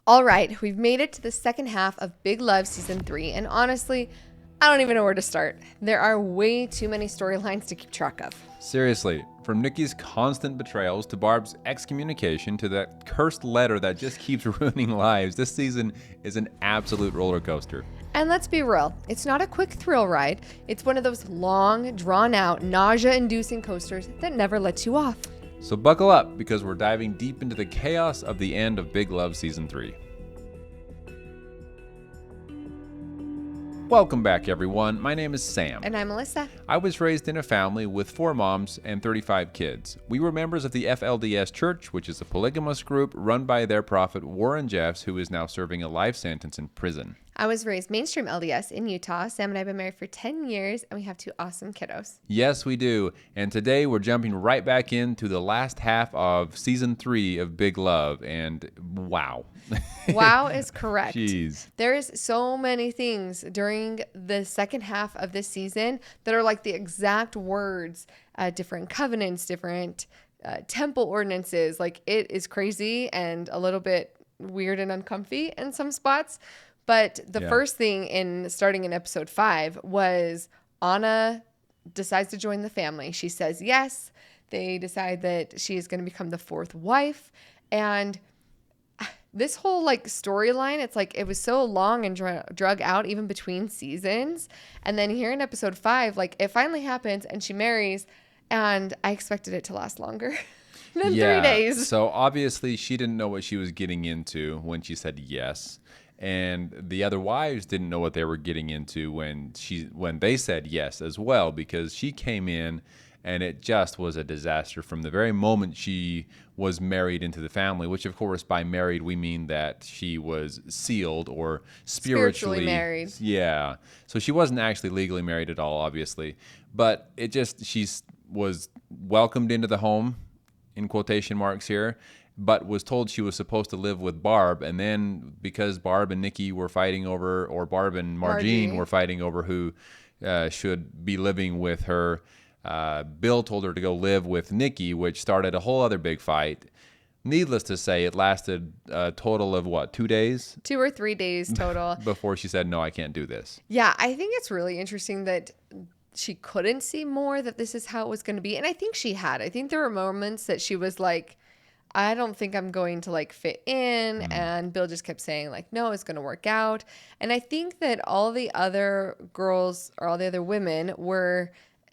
All right, we've made it to the second half of Big Love Season 3, and honestly, I don't even know where to start. There are way too many storylines to keep track of. Seriously, from Nikki's constant betrayals to Barb's excommunication to that cursed letter that just keeps ruining lives, this season is an absolute roller coaster. And let's be real, it's not a quick thrill ride. It's one of those long, drawn-out, nausea-inducing coasters that never lets you off. So buckle up, because we're diving deep into the chaos of the end of Big Love Season 3. Welcome back, everyone. My name is Sam. And I'm Melissa. I was raised in a family with 4 moms and 35 kids. We were members of the FLDS Church, which is a polygamous group run by their prophet Warren Jeffs, who is now serving a life sentence in prison. I was raised mainstream LDS in Utah. Sam and I have been married for 10 years, and we have 2 awesome kiddos. Yes, we do. And today we're jumping right back into the last half of Season 3 of Big Love, and wow. Wow is correct. Jeez. There's so many things during the second half of this season that are like the exact words, different covenants, different temple ordinances. Like, it is crazy and a little bit weird and uncomfy in some spots. But the first thing starting in episode 5 was Anna decides to join the family. She says yes. They decide that she is going to become the 4th wife. And this whole storyline, it's like it was so long and drug out even between seasons. And then here in episode 5, it finally happens and she marries. And I expected it to last longer than 3 days. So obviously she didn't know what she was getting into when she said yes. And the other wives didn't know what they were getting into when they said yes as well, because she came in and it just was a disaster from the very moment she was married into the family, which of course by married we mean that she was sealed or spiritually married. Yeah. So she wasn't actually legally married at all, obviously. But she was welcomed into the home, in quotation marks here, but was told she was supposed to live with Barb. And then because Barb and Nikki were fighting over, or Barb and Margine were fighting over who should be living with her, Bill told her to go live with Nikki, which started a whole other big fight. Needless to say, it lasted a total of 2 days? 2 or 3 days total. Before she said, no, I can't do this. Yeah, I think it's really interesting that she couldn't see more that this is how it was going to be. And I think she had. I think there were moments that she was like, I don't think I'm going to fit in. And Bill just kept saying no, it's going to work out. And I think that all the other girls or all the other women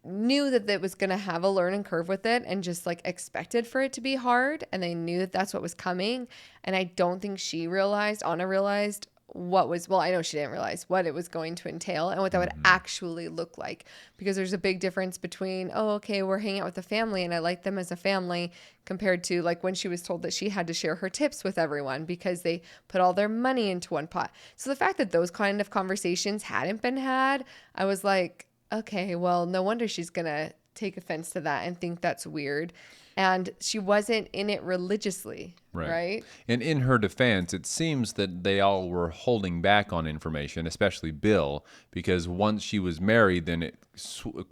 knew that it was going to have a learning curve with it and just expected for it to be hard. And they knew that that's what was coming. And I don't think Anna realized I know she didn't realize what it was going to entail and what that would actually look like, because there's a big difference between, we're hanging out with a family and I like them as a family, compared to when she was told that she had to share her tips with everyone because they put all their money into one pot. So the fact that those kind of conversations hadn't been had, I was like, okay, well, no wonder she's going to take offense to that and think that's weird. And she wasn't in it religiously, right? And in her defense, it seems that they all were holding back on information, especially Bill, because once she was married, then it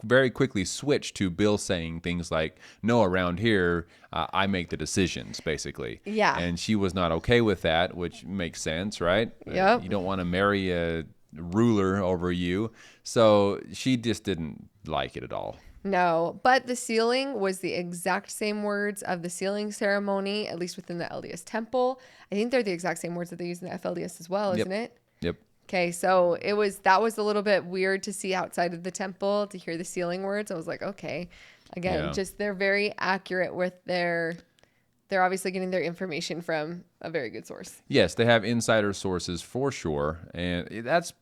very quickly switched to Bill saying things like, no, around here, I make the decisions, basically. Yeah. And she was not okay with that, which makes sense, right? Yep. You don't want to marry a ruler over you. So she just didn't like it at all. No, but the sealing was the exact same words of the sealing ceremony, at least within the LDS temple. I think they're the exact same words that they use in the FLDS as well, isn't it? Yep. Okay, so that was a little bit weird to see outside of the temple, to hear the sealing words. I was like, okay. Again, just they're very accurate with they're obviously getting their information from a very good source. Yes, they have insider sources for sure. And it's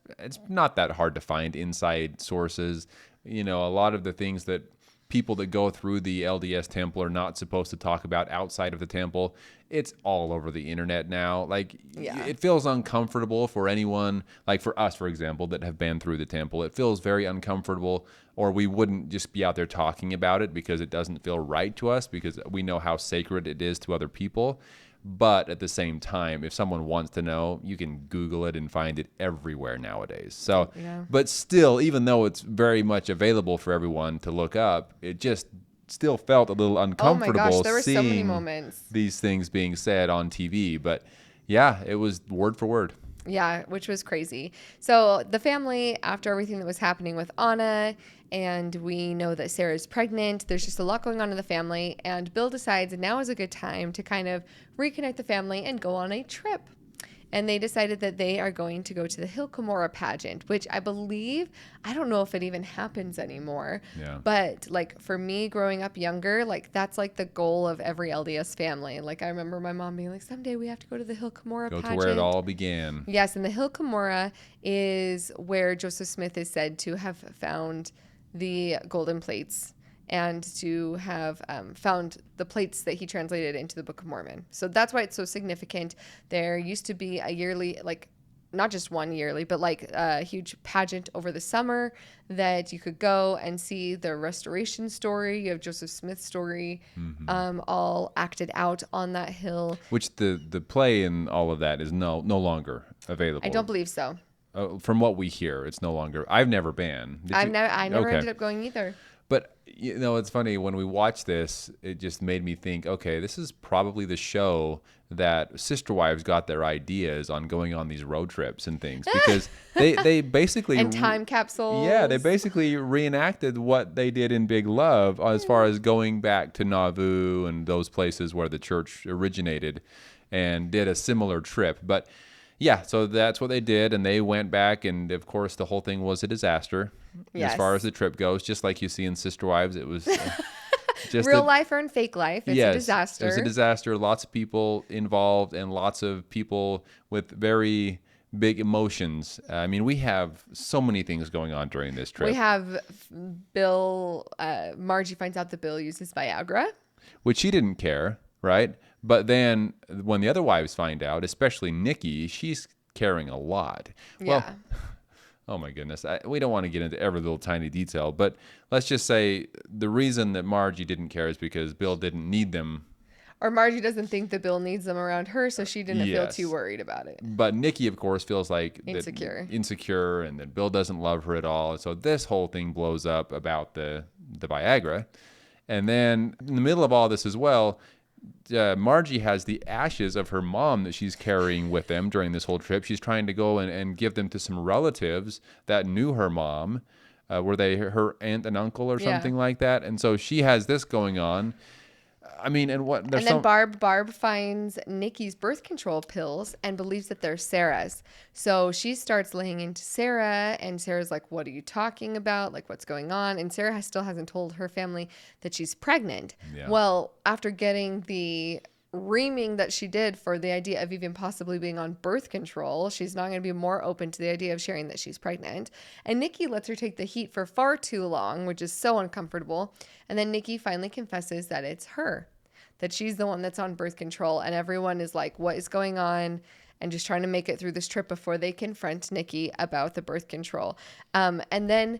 not that hard to find inside sources. A lot of the things that people that go through the LDS temple are not supposed to talk about outside of the temple, it's all over the internet now. It feels uncomfortable for anyone, for us, for example, that have been through the temple. It feels very uncomfortable, or we wouldn't just be out there talking about it because it doesn't feel right to us, because we know how sacred it is to other people. But at the same time, if someone wants to know, you can Google it and find it everywhere nowadays. So, But still, even though it's very much available for everyone to look up, it just still felt a little uncomfortable there were so many seeing moments. these things being said on TV. But Yeah, it was word for word. Yeah, which was crazy. So the family, after everything that was happening with Anna, and we know that Sarah's pregnant, there's just a lot going on in the family. And Bill decides now is a good time to kind of reconnect the family and go on a trip. And they decided that they are going to go to the Hill Cumorah pageant, which I believe, I don't know if it even happens anymore. Yeah. But like for me growing up younger, like that's like the goal of every LDS family. Like I remember my mom being like, someday we have to go to the Hill Cumorah Go pageant. to where it all began. Yes, and the Hill Cumorah is where Joseph Smith is said to have found the golden plates and to have found the plates that he translated into the Book of Mormon. So that's why it's so significant. There used to be a yearly, like, not just one yearly, but like a huge pageant over the summer that you could go and see the restoration story. You have Joseph Smith's story all acted out on that hill. Which the play and all of that is no longer available. I don't believe so. From what we hear, it's no longer. I've never been. I never Okay. ended up going either. But you know, it's funny when we watch this. It just made me think. Okay, this is probably the show that Sister Wives got their ideas on going on these road trips and things, because they basically And time capsules. Yeah, they basically reenacted what they did in Big Love as far as going back to Nauvoo and those places where the church originated, and did a similar trip. But yeah, so that's what they did, and they went back, and of course the whole thing was a disaster as far as the trip goes, just like you see in Sister Wives. It was just real life or in fake life. It's a disaster. It was a disaster. Lots of people involved and lots of people with very big emotions. I mean, we have so many things going on during this trip. We have Bill, Margie finds out that Bill uses Viagra. Which she didn't care, right? But then when the other wives find out, especially Nikki, she's caring a lot. Yeah. Well, oh my goodness. We don't want to get into every little tiny detail, but let's just say the reason that Margie didn't care is because Bill didn't need them. Or Margie doesn't think that Bill needs them around her, so she didn't feel too worried about it. But Nikki, of course, feels like insecure, and that Bill doesn't love her at all. So this whole thing blows up about the Viagra. And then in the middle of all this as well, Margie has the ashes of her mom that she's carrying with them during this whole trip. She's trying to go and give them to some relatives that knew her mom. Were they her aunt and uncle or something like that? And so she has this going on. I mean, and then Barb finds Nikki's birth control pills and believes that they're Sarah's. So she starts laying into Sarah, and Sarah's like, what are you talking about? Like, what's going on? And Sarah still hasn't told her family that she's pregnant. Yeah. Well, after getting the reaming that she did for the idea of even possibly being on birth control, she's not going to be more open to the idea of sharing that she's pregnant. And Nikki lets her take the heat for far too long, which is so uncomfortable. And then Nikki finally confesses that it's her, that she's the one that's on birth control. And everyone is like, what is going on? And just trying to make it through this trip before they confront Nikki about the birth control. And then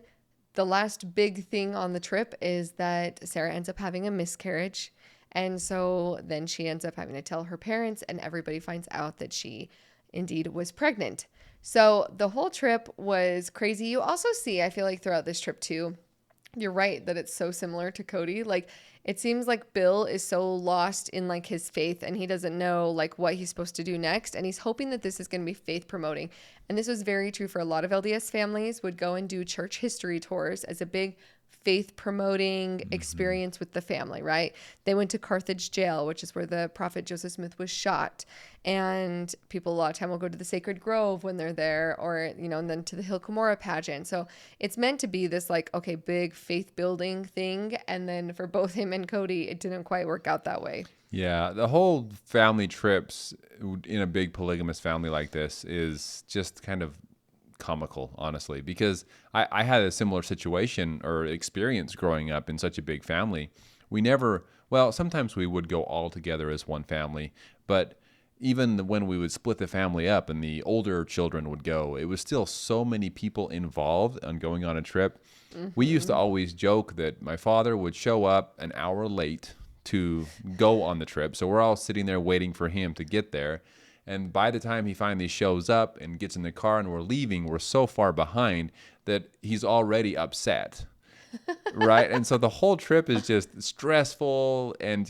the last big thing on the trip is that Sarah ends up having a miscarriage. And so then she ends up having to tell her parents, and everybody finds out that she indeed was pregnant. So the whole trip was crazy. You also see, I feel like throughout this trip too, you're right that it's so similar to Cody. Like, it seems like Bill is so lost in like his faith, and he doesn't know like what he's supposed to do next. And he's hoping that this is going to be faith promoting. And this was very true for a lot of LDS families, would go and do church history tours as a big faith promoting experience with the family, right? They went to Carthage jail, which is where the prophet Joseph Smith was shot. And people a lot of time will go to the Sacred Grove when they're there, or, you know, and then to the Hill Cumorah pageant. So it's meant to be this like, okay, big faith building thing. And then for both him and Cody, it didn't quite work out that way. Yeah, the whole family trips in a big polygamous family like this is just kind of comical, honestly, because I had a similar situation or experience growing up in such a big family. We never, well, sometimes we would go all together as one family, but even when we would split the family up and the older children would go, it was still so many people involved on going on a trip. We used to always joke that my father would show up an hour late to go on the trip, so we're all sitting there waiting for him to get there. And by the time he finally shows up and gets in the car and we're leaving, we're so far behind that he's already upset. Right. And so the whole trip is just stressful and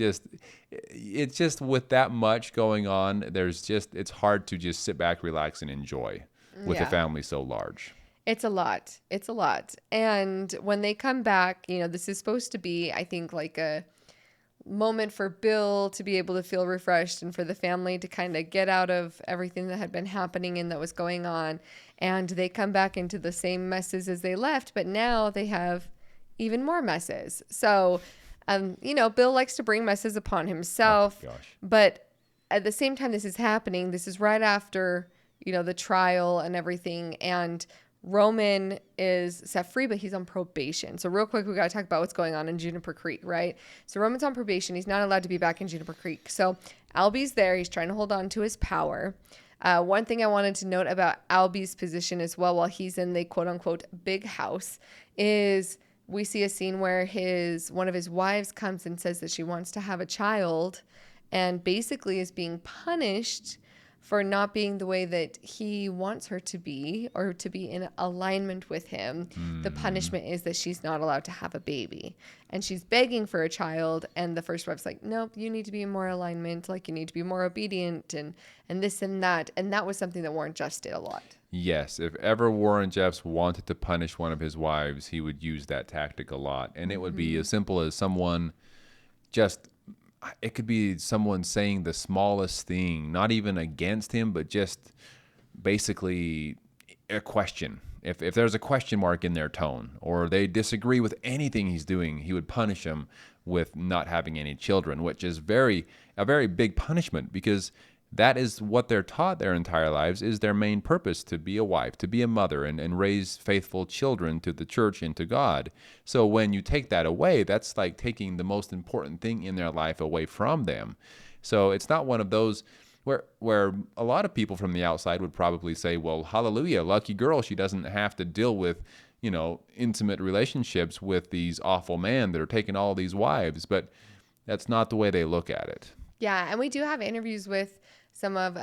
it's just with that much going on, it's hard to just sit back, relax, and enjoy with a Yeah. family so large. It's a lot. It's a lot. And when they come back, this is supposed to be, I think, like a moment for Bill to be able to feel refreshed and for the family to kind of get out of everything that had been happening and that was going on. And they come back into the same messes as they left, but now they have even more messes. So, Bill likes to bring messes upon himself, Oh, gosh. but at the same time this is happening, this is right after, the trial and everything. And Roman is set free, but he's on probation. So real quick, we got to talk about what's going on in Juniper Creek, right? So Roman's on probation. He's not allowed to be back in Juniper Creek. So Albie's there. He's trying to hold on to his power. One thing I wanted to note about Albie's position as well, while he's in the quote unquote big house, is we see a scene where one of his wives comes and says that she wants to have a child and basically is being punished for not being the way that he wants her to be or to be in alignment with him. The punishment is that she's not allowed to have a baby. And she's begging for a child. And the first wife's like, nope, you need to be in more alignment. Like, you need to be more obedient and this and that. And that was something that Warren Jeffs did a lot. Yes, if ever Warren Jeffs wanted to punish one of his wives, he would use that tactic a lot. And it would be as simple as it could be someone saying the smallest thing, not even against him, but just basically a question. If there's a question mark in their tone or they disagree with anything he's doing, he would punish them with not having any children, which is a very big punishment because that is what they're taught their entire lives is their main purpose, to be a wife, to be a mother, and raise faithful children to the church and to God. So when you take that away, that's like taking the most important thing in their life away from them. So it's not one of those where a lot of people from the outside would probably say, well, hallelujah, lucky girl, she doesn't have to deal with, intimate relationships with these awful men that are taking all these wives. But that's not the way they look at it. Yeah, and we do have interviews with some of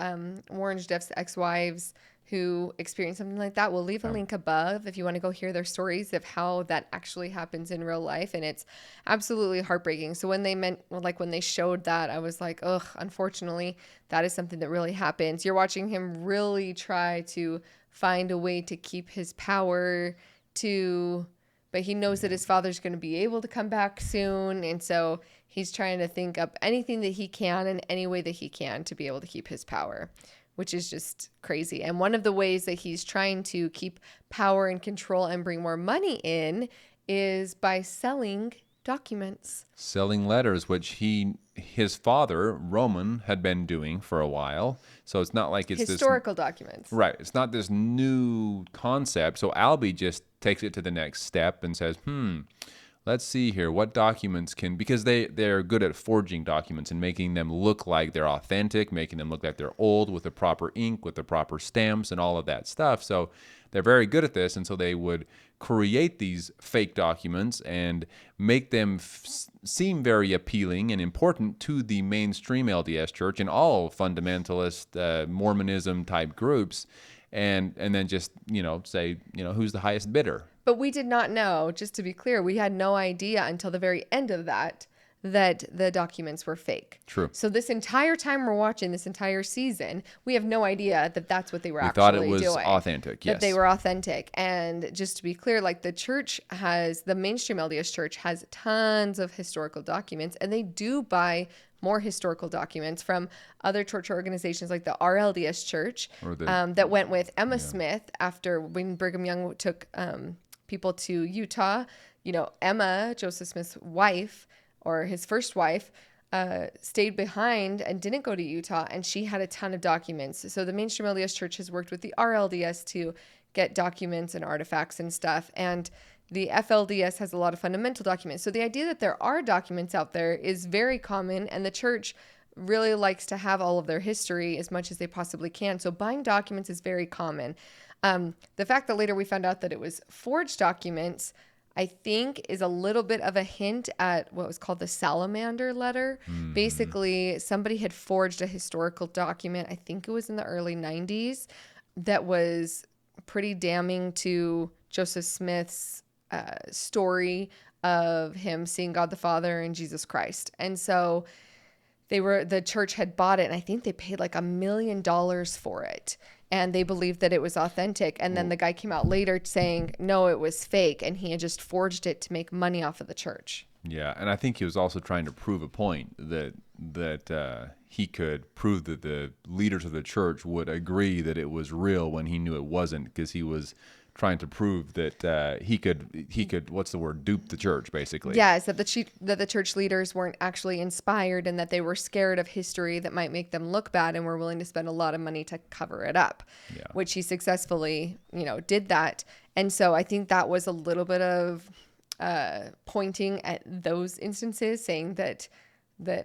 Warren Jeffs' ex-wives who experienced something like that. We'll leave a link above if you want to go hear their stories of how that actually happens in real life, and it's absolutely heartbreaking. So when they showed that, I was like, ugh, unfortunately, that is something that really happens. You're watching him really try to find a way to keep his power but he knows that his father's going to be able to come back soon, and so he's trying to think up anything that he can in any way that he can to be able to keep his power, which is just crazy. And one of the ways that he's trying to keep power and control and bring more money in is by selling documents. Selling letters, which his father, Roman, had been doing for a while. So it's not like it's historical documents. Right. It's not this new concept. So Albie just takes it to the next step and says, let's see here, what documents because they're good at forging documents and making them look like they're authentic, making them look like they're old with the proper ink, with the proper stamps and all of that stuff. So they're very good at this. And so they would create these fake documents and make them seem very appealing and important to the mainstream LDS church and all fundamentalist Mormonism type groups. And then just, say, who's the highest bidder. But we did not know, just to be clear, we had no idea until the very end of that the documents were fake. True. So this entire time we're watching this entire season, we have no idea that that's what they were actually doing. We thought it was authentic, yes. That they were authentic. And just to be clear, like the mainstream LDS church has tons of historical documents, and they do buy more historical documents from other church organizations like the RLDS Church that went with Emma Smith after when Brigham Young took people to Utah. Emma, Joseph Smith's wife, or his first wife, stayed behind and didn't go to Utah, and she had a ton of documents. So the mainstream LDS church has worked with the RLDS to get documents and artifacts and stuff, and the FLDS has a lot of fundamental documents. So the idea that there are documents out there is very common, and the church really likes to have all of their history as much as they possibly can. So buying documents is very common. The fact that later we found out that it was forged documents, I think, is a little bit of a hint at what was called the Salamander letter. Mm-hmm. Basically, somebody had forged a historical document, I think it was in the early 90s, that was pretty damning to Joseph Smith's story of him seeing God the Father and Jesus Christ. And so the church had bought it, and I think they paid like $1 million for it. And they believed that it was authentic. And then the guy came out later saying, no, it was fake. And he had just forged it to make money off of the church. Yeah, and I think he was also trying to prove a point that he could prove that the leaders of the church would agree that it was real when he knew it wasn't, because he was trying to prove that he could what's the word, dupe the church, basically. Yes, that the church leaders weren't actually inspired, and that they were scared of history that might make them look bad, and were willing to spend a lot of money to cover it up. Yeah. Which he successfully, did that. And so I think that was a little bit of pointing at those instances, saying that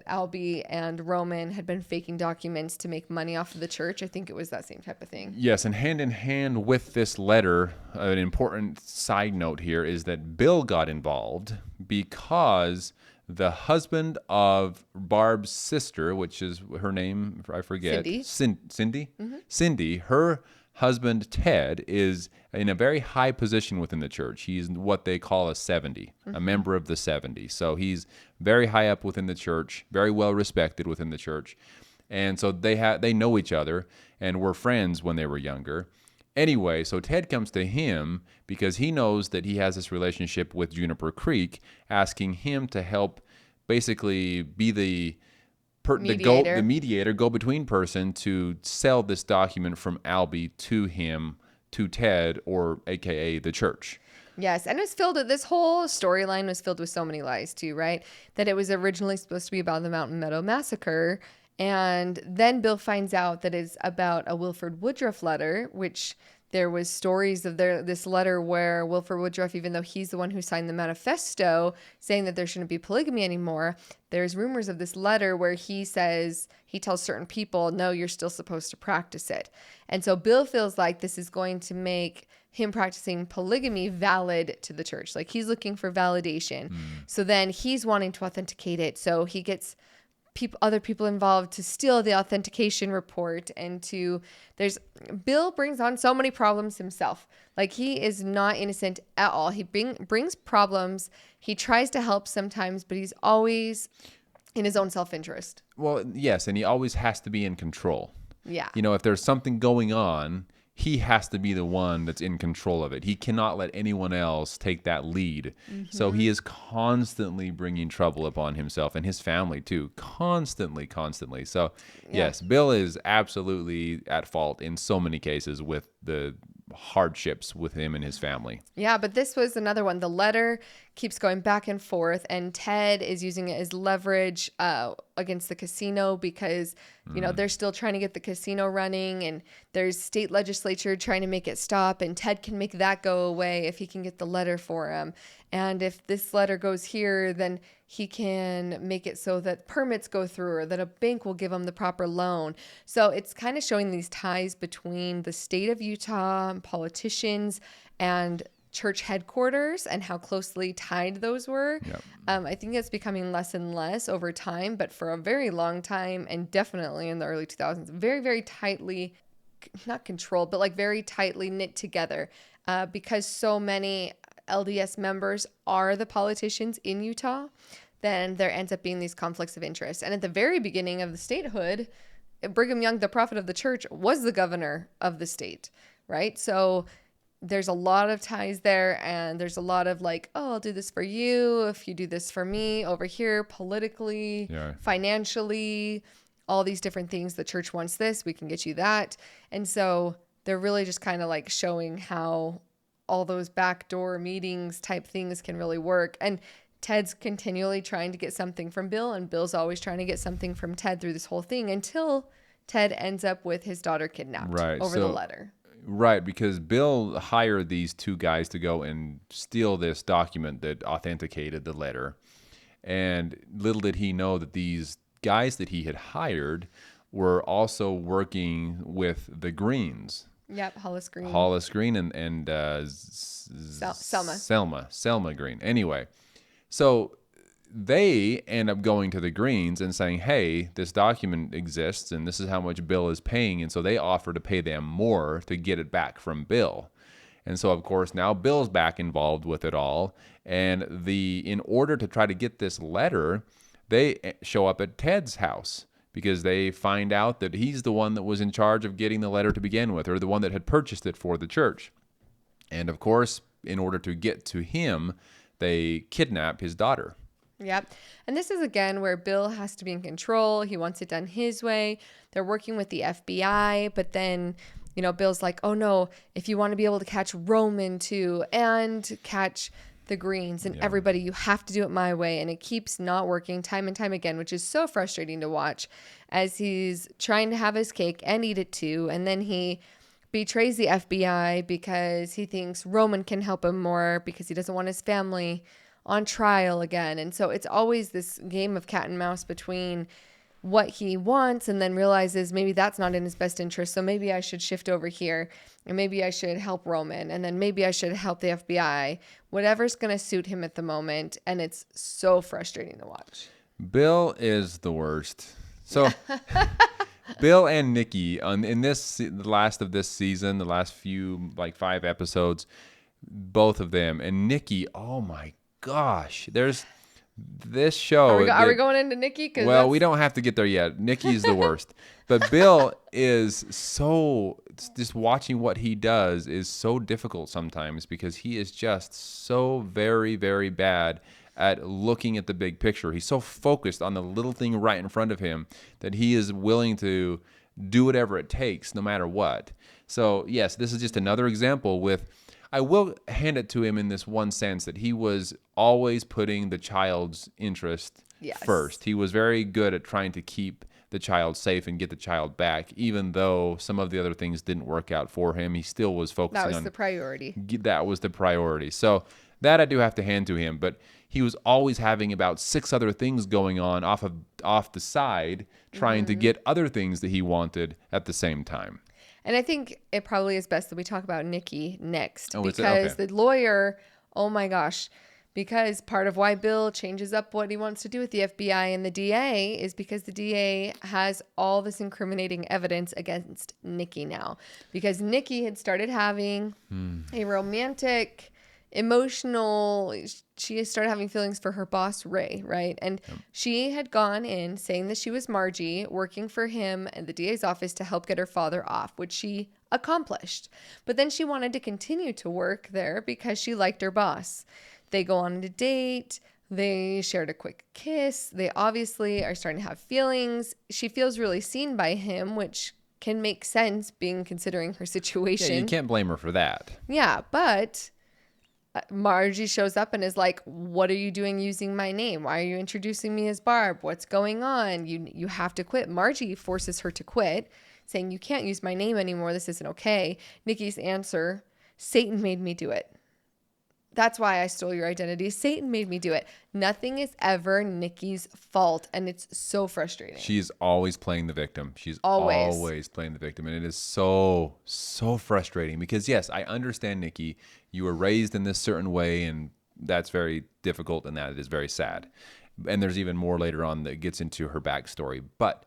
Albie and Roman had been faking documents to make money off of the church. I think it was that same type of thing. Yes, and hand in hand with this letter, an important side note here is that Bill got involved because the husband of Barb's sister, which is her name, I forget. Cindy? Mm-hmm. Cindy, her husband Ted is in a very high position within the church. He's what they call a 70, a member of the 70. So he's very high up within the church, very well respected within the church. And so they know each other and were friends when they were younger. Anyway, so Ted comes to him because he knows that he has this relationship with Juniper Creek, asking him to help basically be the mediator, go-between person to sell this document from Albie to him, to Ted, or AKA the church. Yes, and this whole storyline was filled with so many lies too, right? That it was originally supposed to be about the Mountain Meadow Massacre, and then Bill finds out that it's about a Wilford Woodruff letter, which there was stories of this letter where Wilford Woodruff, even though he's the one who signed the manifesto saying that there shouldn't be polygamy anymore, there's rumors of this letter where he tells certain people, no, you're still supposed to practice it. And so Bill feels like this is going to make him practicing polygamy valid to the church. Like, he's looking for validation. So then he's wanting to authenticate it. So he gets other people involved to steal the authentication report, and Bill brings on so many problems himself. Like, he is not innocent at all. He brings problems. He tries to help sometimes, but he's always in his own self-interest. Well, yes, and he always has to be in control. Yeah. If there's something going on, he has to be the one that's in control of it. He cannot let anyone else take that lead. Mm-hmm. So he is constantly bringing trouble upon himself and his family too. Constantly. So yes, Bill is absolutely at fault in so many cases with the hardships with him and his family. Yeah, but this was another one. The letter keeps going back and forth, and Ted is using it as leverage against the casino because, they're still trying to get the casino running, and there's state legislature trying to make it stop, and Ted can make that go away if he can get the letter for him. And if this letter goes here, then he can make it so that permits go through, or that a bank will give him the proper loan. So it's kind of showing these ties between the state of Utah and politicians and church headquarters and how closely tied those were. Yep. I think it's becoming less and less over time, but for a very long time, and definitely in the early 2000s, very, very tightly, not controlled, but like very tightly knit together because so many LDS members are the politicians in Utah, then there ends up being these conflicts of interest. And at the very beginning of the statehood, Brigham Young, the prophet of the church, was the governor of the state, right? So there's a lot of ties there, and there's a lot of like, oh, I'll do this for you if you do this for me over here, politically, financially, all these different things. The church wants this, we can get you that. And so they're really just kind of like showing how all those backdoor meetings type things can really work. And Ted's continually trying to get something from Bill, and Bill's always trying to get something from Ted through this whole thing until Ted ends up with his daughter kidnapped over the letter. Right, because Bill hired these two guys to go and steal this document that authenticated the letter. And little did he know that these guys that he had hired were also working with the Greens. Yep, Hollis Green. Hollis Green and Selma Green. Anyway, so they end up going to the Greens and saying, hey, this document exists and this is how much Bill is paying. And so they offer to pay them more to get it back from Bill. And so, of course, now Bill's back involved with it all. And in order to try to get this letter, they show up at Ted's house because they find out that he's the one that was in charge of getting the letter to begin with, or the one that had purchased it for the church. And of course, in order to get to him, they kidnap his daughter. Yep. And this is again where Bill has to be in control. He wants it done his way. They're working with the FBI, but then, Bill's like, oh no, if you want to be able to catch Roman too and catch the Greens and everybody, you have to do it my way. And it keeps not working time and time again, which is so frustrating to watch as he's trying to have his cake and eat it too. And then he betrays the FBI because he thinks Roman can help him more because he doesn't want his family on trial again. And so it's always this game of cat and mouse between what he wants and then realizes maybe that's not in his best interest. So maybe I should shift over here and maybe I should help Roman and then maybe I should help the FBI, whatever's going to suit him at the moment. And it's so frustrating to watch. Bill is the worst. So Bill and Nikki the last of this season, the last few, 5 episodes, both of them, and Nikki, oh my gosh, there's this show. Are we going into Nikki? Well, we don't have to get there yet. Nikki's the worst. But Bill is just watching what he does is so difficult sometimes because he is just so very, very bad at looking at the big picture. He's so focused on the little thing right in front of him that he is willing to do whatever it takes, no matter what. So, yes, this is just another example I will hand it to him in this one sense that he was always putting the child's interest first. He was very good at trying to keep the child safe and get the child back, even though some of the other things didn't work out for him. He still was focusing on... That was the priority. That was the priority. So that I do have to hand to him. But he was always having about 6 other things going on off the side, trying to get other things that he wanted at the same time. And I think it probably is best that we talk about Nikki next because the lawyer, oh my gosh, because part of why Bill changes up what he wants to do with the FBI and the DA is because the DA has all this incriminating evidence against Nikki now. Because Nikki had started having a romantic, emotional, she started having feelings for her boss, Ray, right? And she had gone in saying that she was Margie, working for him and the DA's office to help get her father off, which she accomplished. But then she wanted to continue to work there because she liked her boss. They go on a date. They shared a quick kiss. They obviously are starting to have feelings. She feels really seen by him, which can make sense considering her situation. Yeah, you can't blame her for that. Yeah, but Margie shows up and is like, what are you doing using my name? Why are you introducing me as Barb? What's going on? You have to quit. Margie forces her to quit, saying, you can't use my name anymore. This isn't okay. Nikki's answer, Satan made me do it. That's why I stole your identity. Satan made me do it. Nothing is ever Nikki's fault, and it's so frustrating. She's always playing the victim. She's always playing the victim, and it is so, so frustrating because, yes, I understand, Nikki. You were raised in this certain way, and that's very difficult, and that is very sad. And there's even more later on that gets into her backstory. But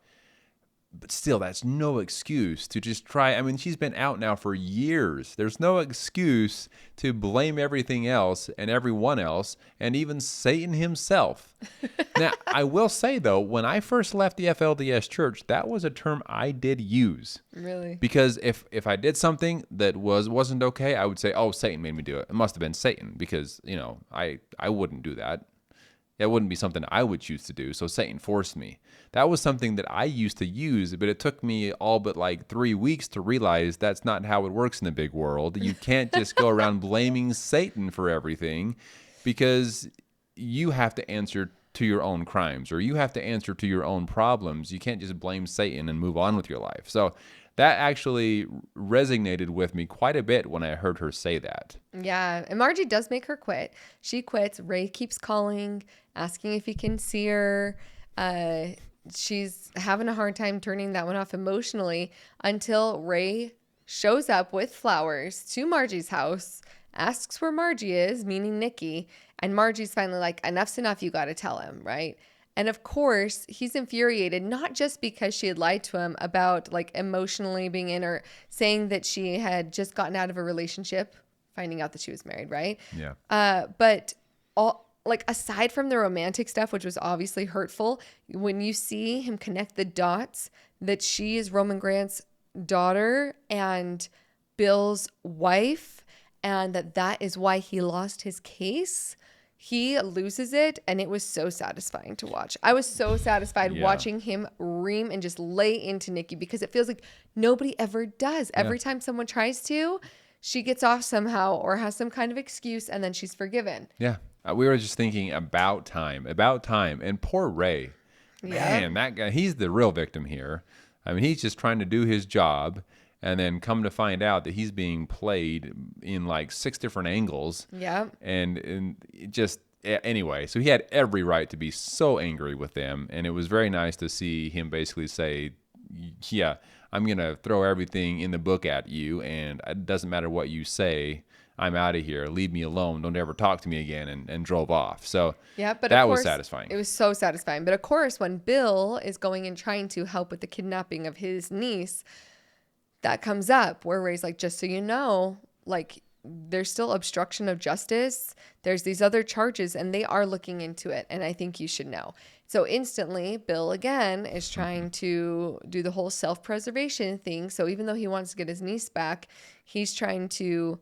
still, that's no excuse to just try. I mean, she's been out now for years. There's no excuse to blame everything else and everyone else and even Satan himself. Now, I will say, though, when I first left the FLDS church, that was a term I did use. Really? Because if I did something that wasn't okay, I would say, oh, Satan made me do it. It must have been Satan because, I wouldn't do that. It wouldn't be something I would choose to do, so Satan forced me. That was something that I used to use, but it took me all but 3 weeks to realize that's not how it works in the big world. You can't just go around blaming Satan for everything because you have to answer to your own crimes or you have to answer to your own problems. You can't just blame Satan and move on with your life. So that actually resonated with me quite a bit when I heard her say that. Yeah, and Margie does make her quit. She quits. Ray keeps calling, asking if he can see her. She's having a hard time turning that one off emotionally until Ray shows up with flowers to Margie's house, asks where Margie is, meaning Nikki, and Margie's finally like, enough's enough, you got to tell him, right? And of course, he's infuriated, not just because she had lied to him about emotionally being in or saying that she had just gotten out of a relationship finding out that she was married, right? Yeah. But all like aside from the romantic stuff, which was obviously hurtful, when you see him connect the dots that she is Roman Grant's daughter and Bill's wife, and that is why he lost his case, he loses it, and it was so satisfying to watch. I was so satisfied watching him ream and just lay into Nikki, because it feels like nobody ever does. Every time someone tries to, she gets off somehow or has some kind of excuse, and then she's forgiven. Yeah. We were just thinking about time. And poor Ray. Man, that guy, he's the real victim here. I mean, he's just trying to do his job, and then come to find out that he's being played in like 6 different angles. Yeah. And just, anyway, so he had every right to be so angry with them. And it was very nice to see him basically say, yeah, I'm going to throw everything in the book at you, and it doesn't matter what you say. I'm out of here. Leave me alone. Don't ever talk to me again, and drove off. So yeah, but that of course, was satisfying. It was so satisfying. But of course, when Bill is going and trying to help with the kidnapping of his niece, that comes up where Ray's like, just so you know, like, there's still obstruction of justice. There's these other charges, and they are looking into it. And I think you should know. So instantly, Bill, again, is trying to do the whole self-preservation thing. So even though he wants to get his niece back, he's trying to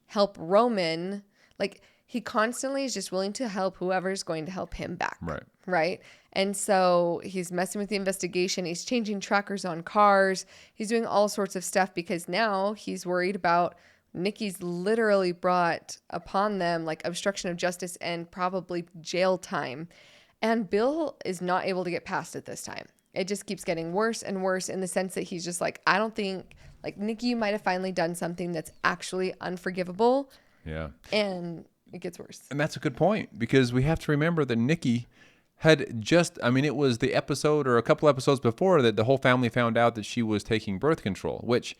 help Roman. Like, he constantly is just willing to help whoever's going to help him back. Right. And so he's messing with the investigation. He's changing trackers on cars. He's doing all sorts of stuff because now he's worried about Nikki's literally brought upon them like obstruction of justice and probably jail time. And Bill is not able to get past it this time. It just keeps getting worse and worse in the sense that he's just like, I don't think, like, Nikki, you might have finally done something that's actually unforgivable. Yeah. And it gets worse. And that's a good point, because we have to remember that Nikki had just, I mean, it was the episode or a couple episodes before that the whole family found out that she was taking birth control, which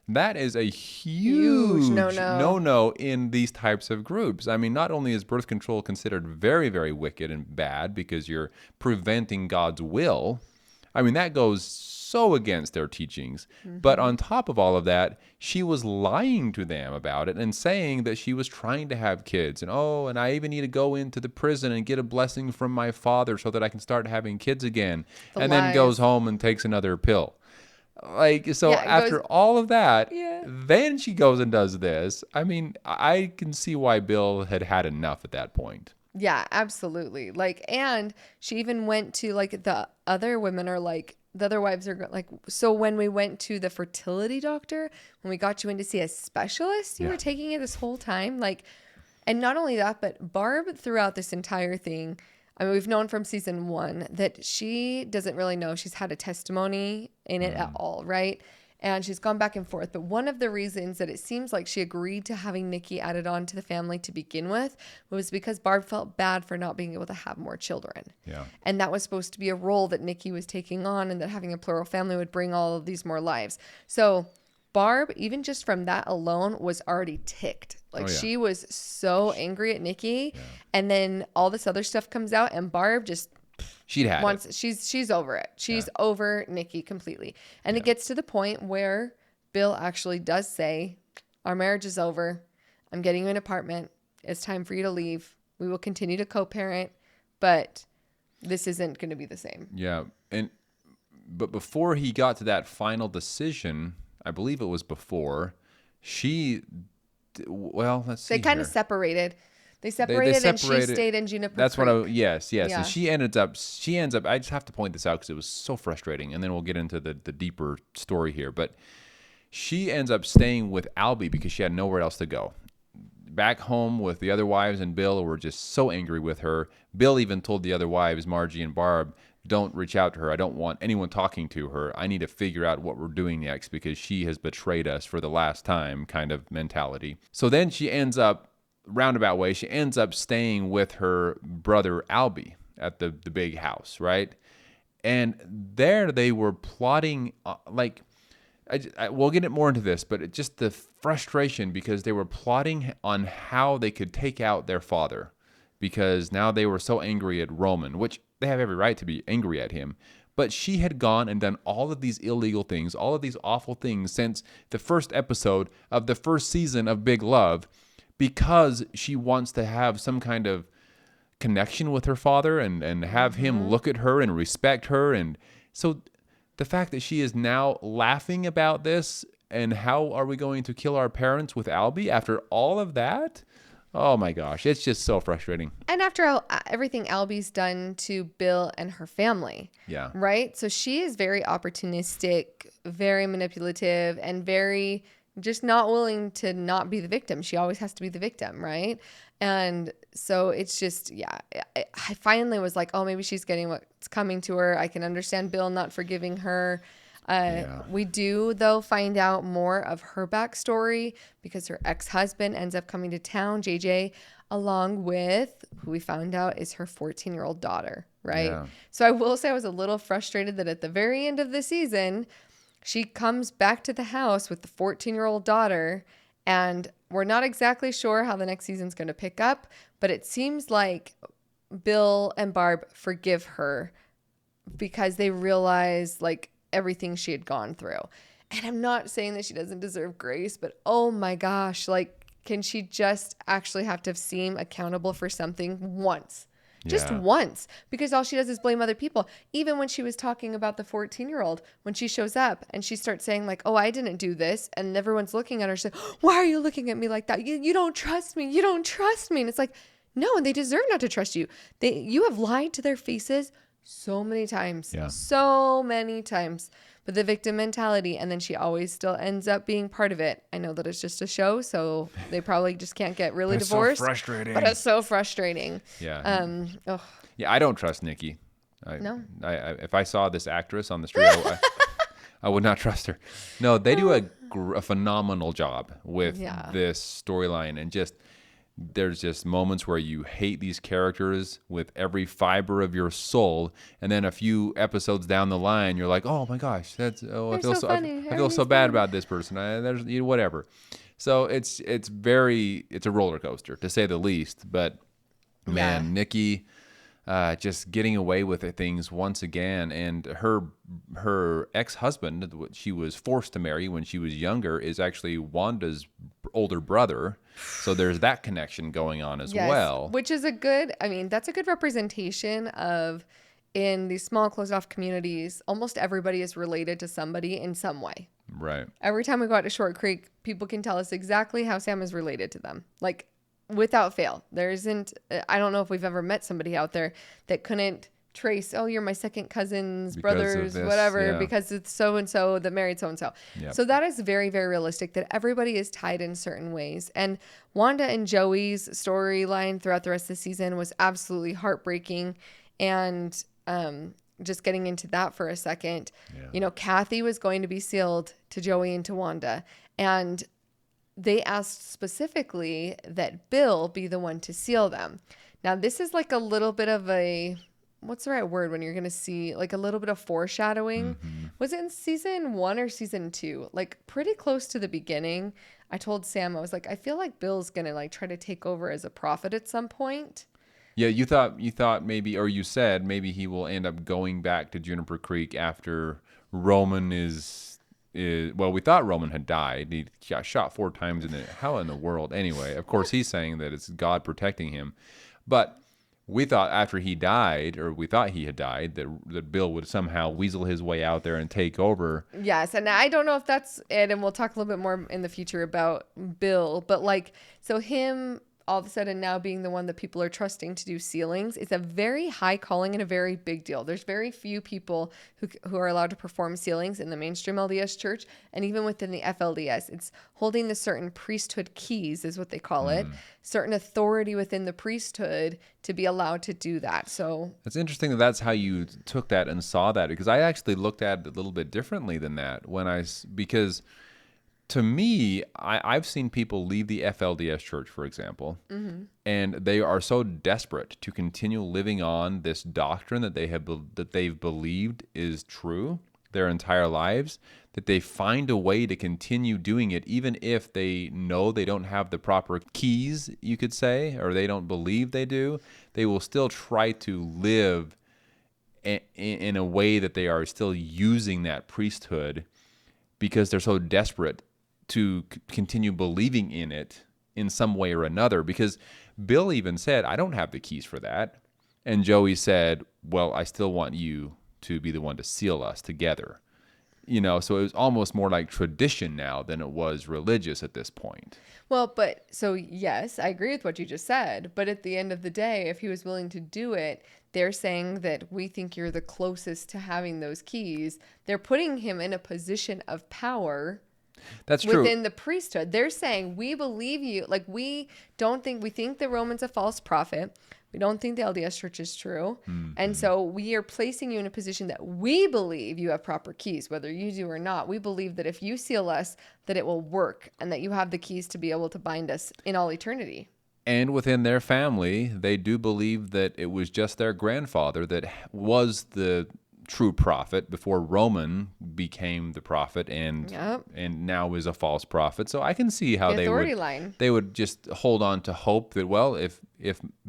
that is a huge no-no in these types of groups. I mean, not only is birth control considered very, very wicked and bad because you're preventing God's will, I mean, that goes so against their teachings. Mm-hmm. But on top of all of that, she was lying to them about it and saying that she was trying to have kids. And I even need to go into the prison and get a blessing from my father so that I can start having kids again. Then goes home and takes another pill. Like, so after all of that, then she goes and does this. I mean, I can see why Bill had enough at that point. Yeah, absolutely. Like, and she even went to, like, the other women are like, the other wives are like, so when we went to the fertility doctor, when we got you in to see a specialist, you were taking it this whole time. Like, and not only that, but Barb throughout this entire thing, I mean, we've known from season 1 that she doesn't really know she's had a testimony in it at all, right? And she's gone back and forth. But one of the reasons that it seems like she agreed to having Nikki added on to the family to begin with was because Barb felt bad for not being able to have more children. Yeah. And that was supposed to be a role that Nikki was taking on, and that having a plural family would bring all of these more lives. So Barb, even just from that alone, was already ticked. Like, she was so angry at Nikki. Yeah. And then all this other stuff comes out, and Barb just she's over it. She's over Nikki completely. And it gets to the point where Bill actually does say, our marriage is over. I'm getting you an apartment. It's time for you to leave. We will continue to co-parent, but this isn't going to be the same. Yeah. But before he got to that final decision, I believe it was before, let's see. They kind of separated. They separated, and she stayed in Juniper That's Creek. Yes. Yeah. And she ends up, I just have to point this out because it was so frustrating, and then we'll get into the deeper story here. But she ends up staying with Albie because she had nowhere else to go. Back home with the other wives and Bill were just so angry with her. Bill even told the other wives, Margie and Barb, don't reach out to her. I don't want anyone talking to her. I need to figure out what we're doing next because she has betrayed us for the last time kind of mentality. So then she ends up, roundabout way, she ends up staying with her brother Albie at the big house, right? And there they were plotting, we'll get more into this, but just the frustration because they were plotting on how they could take out their father because now they were so angry at Roman, which they have every right to be angry at him. But she had gone and done all of these illegal things, all of these awful things since the first episode of the first season of Big Love. because she wants to have some kind of connection with her father and have him look at her and respect her. And so the fact that she is now laughing about this and how are we going to kill our parents with Albie after all of that? Oh my gosh, it's just so frustrating. And after everything Albie's done to Bill and her family. Yeah. Right? So she is very opportunistic, very manipulative, and very just not willing to not be the victim. She always has to be the victim, right? And so it's just, yeah, I finally was like, oh, maybe she's getting what's coming to her. I can understand Bill not forgiving her. We do, though, find out more of her backstory because her ex-husband ends up coming to town, JJ, along with who we found out is her 14-year-old daughter, right? Yeah. So I will say I was a little frustrated that at the very end of the season, she comes back to the house with the 14-year-old daughter, and we're not exactly sure how the next season's going to pick up, but it seems like Bill and Barb forgive her because they realize like everything she had gone through. And I'm not saying that she doesn't deserve grace, but oh my gosh, like, can she just actually have to seem accountable for something once? Just once, because all she does is blame other people. Even when she was talking about the 14-year-old, when she shows up and she starts saying like, oh, I didn't do this. And everyone's looking at her. She's like, why are you looking at me like that? You don't trust me. You don't trust me. And it's like, no, and they deserve not to trust you. You have lied to their faces so many times. Yeah. So many times. But the victim mentality, and then she always still ends up being part of it. I know that it's just a show, so they probably just can't get really divorced. So frustrating. But it's so frustrating. Yeah. Oh. Yeah, I don't trust Nikki. No. If I saw this actress on the street, I would not trust her. No, they do a phenomenal job with this storyline, and there's just moments where you hate these characters with every fiber of your soul, and then a few episodes down the line, you're like, oh my gosh, I feel so bad about this person. Whatever. So it's a roller coaster to say the least. But man, Nikki. Just getting away with things once again, and her ex-husband, what she was forced to marry when she was younger, is actually Wanda's older brother. So there's that connection going on as well. Which is that's a good representation of, in these small closed off communities, almost everybody is related to somebody in some way. Right. Every time we go out to Short Creek, people can tell us exactly how Sam is related to them. Like, without fail. I don't know if we've ever met somebody out there that couldn't trace, oh, you're my second cousin's brother's, whatever, because it's so-and-so that married so-and-so. Yep. So that is very, very realistic, that everybody is tied in certain ways. And Wanda and Joey's storyline throughout the rest of the season was absolutely heartbreaking. And just getting into that for a second, Kathy was going to be sealed to Joey and to Wanda. And they asked specifically that Bill be the one to seal them. Now, this is like a little bit of what's the right word when you're going to see like a little bit of foreshadowing? Mm-hmm. Was it in season 1 or season 2? Like pretty close to the beginning. I told Sam, I was like, I feel like Bill's going to like try to take over as a prophet at some point. Yeah, you thought maybe, or you said maybe he will end up going back to Juniper Creek after Roman well, we thought Roman had died. He got shot 4 times how in the world? Anyway, of course, he's saying that it's God protecting him. But we thought after he died, or we thought he had died, that Bill would somehow weasel his way out there and take over. Yes, and I don't know if that's it, and we'll talk a little bit more in the future about Bill. But so him all of a sudden now being the one that people are trusting to do sealings is a very high calling and a very big deal. There's very few people who are allowed to perform sealings in the mainstream LDS church, and even within the FLDS. It's holding the certain priesthood keys is what they call it, certain authority within the priesthood to be allowed to do that. So it's interesting that's how you took that and saw that, because I actually looked at it a little bit differently than that because to me, I've seen people leave the FLDS church, for example, and they are so desperate to continue living on this doctrine that they've believed is true their entire lives, that they find a way to continue doing it, even if they know they don't have the proper keys, you could say, or they don't believe they do. They will still try to live in a way that they are still using that priesthood because they're so desperate to continue believing in it in some way or another, because Bill even said, I don't have the keys for that. And Joey said, well, I still want you to be the one to seal us together. So it was almost more like tradition now than it was religious at this point. Well, but so yes, I agree with what you just said. But at the end of the day, if he was willing to do it, they're saying that we think you're the closest to having those keys. They're putting him in a position of power. That's true. Within the priesthood. They're saying, we believe you. Like, we think the Roman's a false prophet. We don't think the LDS church is true. Mm-hmm. And so we are placing you in a position that we believe you have proper keys, whether you do or not. We believe that if you seal us, that it will work and that you have the keys to be able to bind us in all eternity. And within their family, they do believe that it was just their grandfather that was the true prophet before Roman became the prophet and now is a false prophet. So I can see how they would just hold on to hope that, well, if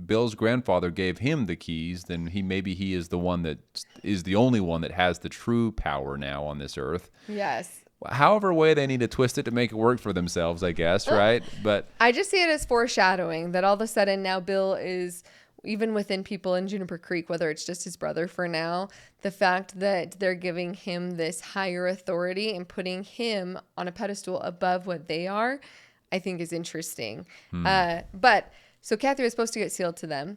Bill's grandfather gave him the keys, then maybe he is the one that is the only one that has the true power now on this earth. Yes. However way they need to twist it to make it work for themselves, I guess, right? But I just see it as foreshadowing that all of a sudden now Bill is, even within people in Juniper Creek, whether it's just his brother for now, the fact that they're giving him this higher authority and putting him on a pedestal above what they are, I think is interesting. But so Kathy was supposed to get sealed to them.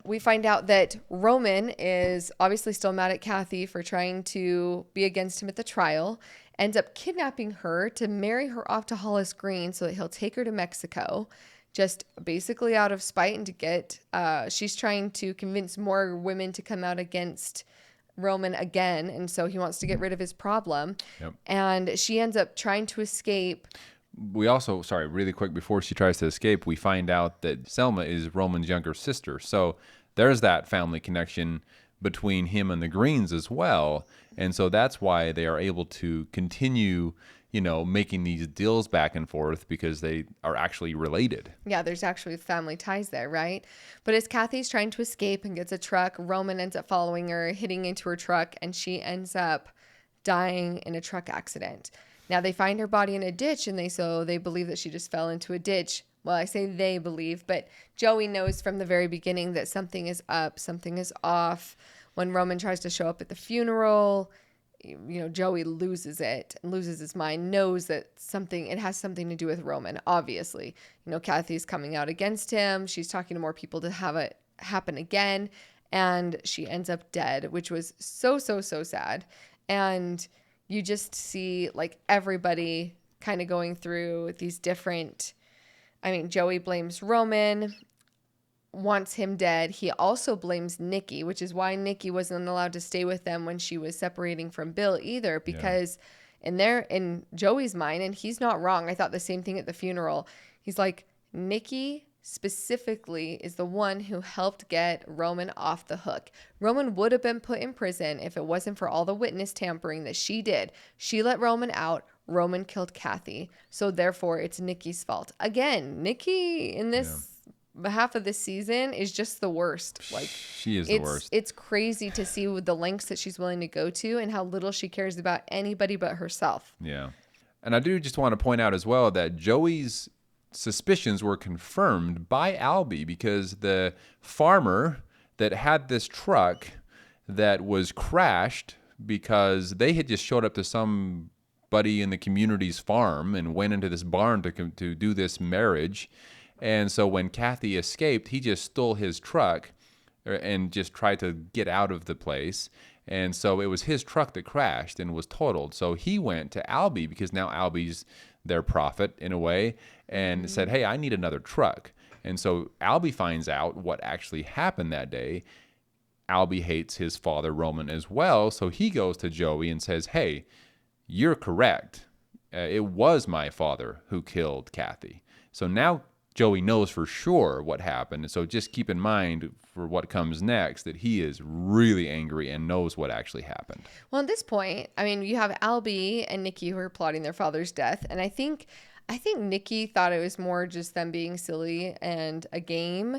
We find out that Roman is obviously still mad at Kathy for trying to be against him at the trial, ends up kidnapping her to marry her off to Hollis Green so that he'll take her to Mexico. Just basically out of spite and to get, she's trying to convince more women to come out against Roman again. And so he wants to get rid of his problem. Yep. And she ends up trying to escape. We also, really quick, before she tries to escape, we find out that Selma is Roman's younger sister. So there's that family connection between him and the Greens as well. And so that's why they are able to continue making these deals back and forth, because they are actually related. Yeah, there's actually family ties there, right? But as Kathy's trying to escape and gets a truck, Roman ends up following her, hitting into her truck, and she ends up dying in a truck accident. Now they find her body in a ditch, and they believe that she just fell into a ditch. Well, I say they believe, but Joey knows from the very beginning that something is up, something is off. When Roman tries to show up at the funeral, Joey loses it and loses his mind, knows that it has something to do with Roman, obviously. Kathy's coming out against him. She's talking to more people to have it happen again. And she ends up dead, which was so, so, so sad. And you just see like everybody kind of going through these different, Joey blames Roman, wants him dead. He also blames Nikki, which is why Nikki wasn't allowed to stay with them when she was separating from Bill either, because in Joey's mind, and he's not wrong, I thought the same thing at the funeral. He's like, Nikki specifically is the one who helped get Roman off the hook. Roman would have been put in prison if it wasn't for all the witness tampering that she did. She let Roman out. Roman killed Kathy. So therefore it's Nikki's fault. Again, Nikki in this half of this season is just the worst. Like, she is the worst. It's crazy to see with the lengths that she's willing to go to and how little she cares about anybody but herself. Yeah. And I do just want to point out as well that Joey's suspicions were confirmed by Albie, because the farmer that had this truck that was crashed because they had just showed up to somebody in the community's farm and went into this barn to do this marriage. And so when Kathy escaped, he just stole his truck and just tried to get out of the place. And so it was his truck that crashed and was totaled. So he went to Albie, because now Albie's their prophet in a way, and said, hey, I need another truck. And so Albie finds out what actually happened that day. Albie hates his father, Roman, as well. So he goes to Joey and says, hey, you're correct. It was my father who killed Kathy. So now Joey knows for sure what happened. And so just keep in mind for what comes next that he is really angry and knows what actually happened. Well, at this point, you have Albie and Nikki who are plotting their father's death. And I think Nikki thought it was more just them being silly and a game.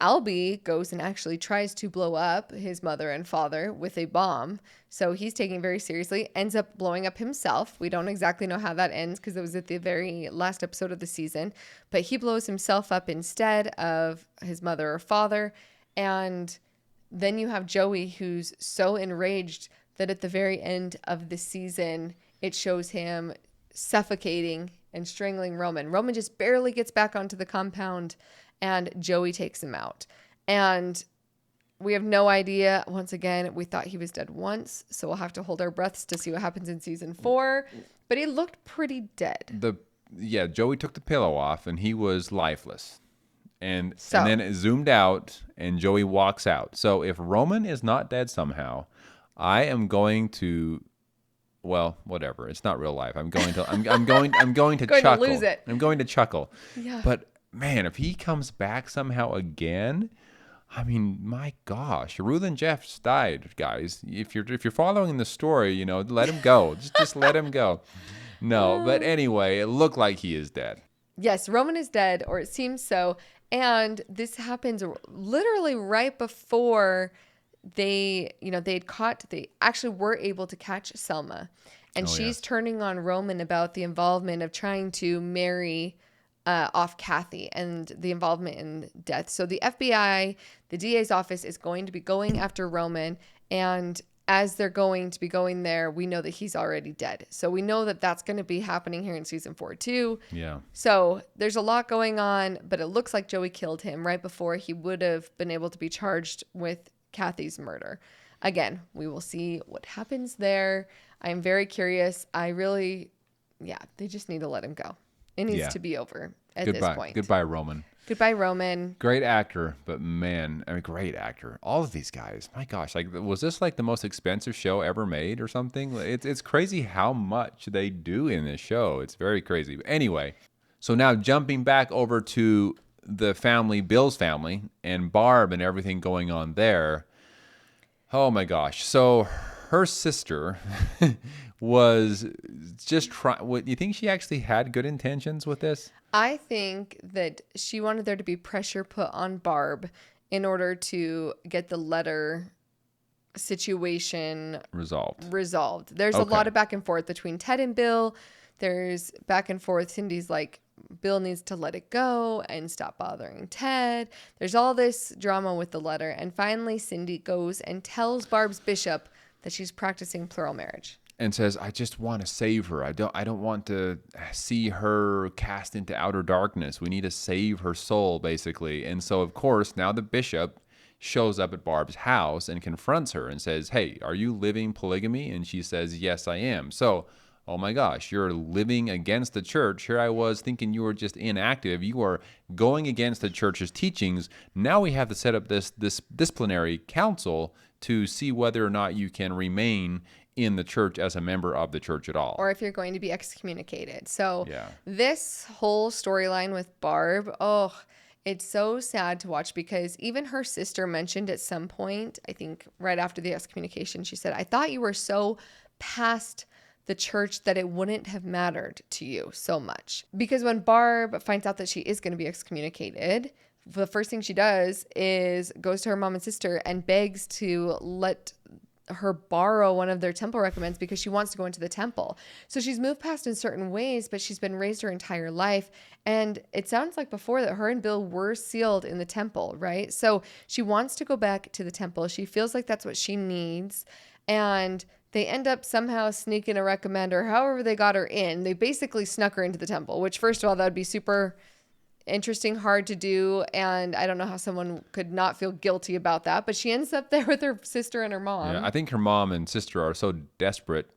Albie goes and actually tries to blow up his mother and father with a bomb. So he's taking it very seriously, ends up blowing up himself. We don't exactly know how that ends because it was at the very last episode of the season. But he blows himself up instead of his mother or father. And then you have Joey, who's so enraged that at the very end of the season, it shows him suffocating and strangling Roman. Roman just barely gets back onto the compound, and Joey takes him out. And we have no idea. Once again, we thought he was dead once, so we'll have to hold our breaths to see what happens in season 4. But he looked pretty dead. Joey took the pillow off, and he was lifeless. And then it zoomed out, and Joey walks out. So if Roman is not dead somehow, I am going to... Well, whatever. It's not real life. I'm going to chuckle. Going to lose it. I'm going to chuckle. Yeah. But man, if he comes back somehow again, I mean, my gosh, Ruth and Jeff died, guys. If you're following the story, let him go. just let him go. No, but anyway, it looked like he is dead. Yes, Roman is dead, or it seems so. And this happens literally right before they actually were able to catch Selma, and she's turning on Roman about the involvement of trying to marry off Kathy and the involvement in death. So the FBI, the DA's office, is going to be going after Roman, and as they're going to be going there, we know that he's already dead. So we know that that's going to be happening here in season 4 too. Yeah. So there's a lot going on, but it looks like Joey killed him right before he would have been able to be charged with Kathy's murder. Again, we will see what happens there. I'm very curious. They just need to let him go. It needs to be over at this point. Goodbye, Roman. Goodbye, Roman. Great actor, but man, great actor. All of these guys, my gosh, was this the most expensive show ever made or something? It's crazy how much they do in this show. It's very crazy. Anyway, so now jumping back over to the family, Bill's family, and Barb and everything going on there. Oh my gosh. So her sister was just trying. What, you think she actually had good intentions with this? I think that she wanted there to be pressure put on Barb in order to get the letter situation resolved. There's a lot of back and forth between Ted and Bill. There's back and forth. Cindy's like, Bill needs to let it go and stop bothering Ted. There's all this drama with the letter. And finally, Cindy goes and tells Barb's bishop that she's practicing plural marriage. And says, I just want to save her. I don't want to see her cast into outer darkness. We need to save her soul, basically. And so, of course, now the bishop shows up at Barb's house and confronts her and says, hey, are you living polygamy? And she says, yes, I am. So, oh my gosh, you're living against the church. Here I was thinking you were just inactive. You are going against the church's teachings. Now we have to set up this disciplinary council to see whether or not you can remain in the church as a member of the church at all. Or if you're going to be excommunicated. So this whole storyline with Barb, it's so sad to watch because even her sister mentioned at some point, I think right after the excommunication, she said, I thought you were so past the church that it wouldn't have mattered to you so much. Because when Barb finds out that she is going to be excommunicated, the first thing she does is goes to her mom and sister and begs to let her borrow one of their temple recommends because she wants to go into the temple. So she's moved past in certain ways, but she's been raised her entire life. And it sounds like before that her and Bill were sealed in the temple, right? So she wants to go back to the temple. She feels like that's what she needs. And they end up somehow sneaking a recommend, or however they got her in. They basically snuck her into the temple, which first of all, that would be super interesting, hard to do. And I don't know how someone could not feel guilty about that, but she ends up there with her sister and her mom. Yeah, I think her mom and sister are so desperate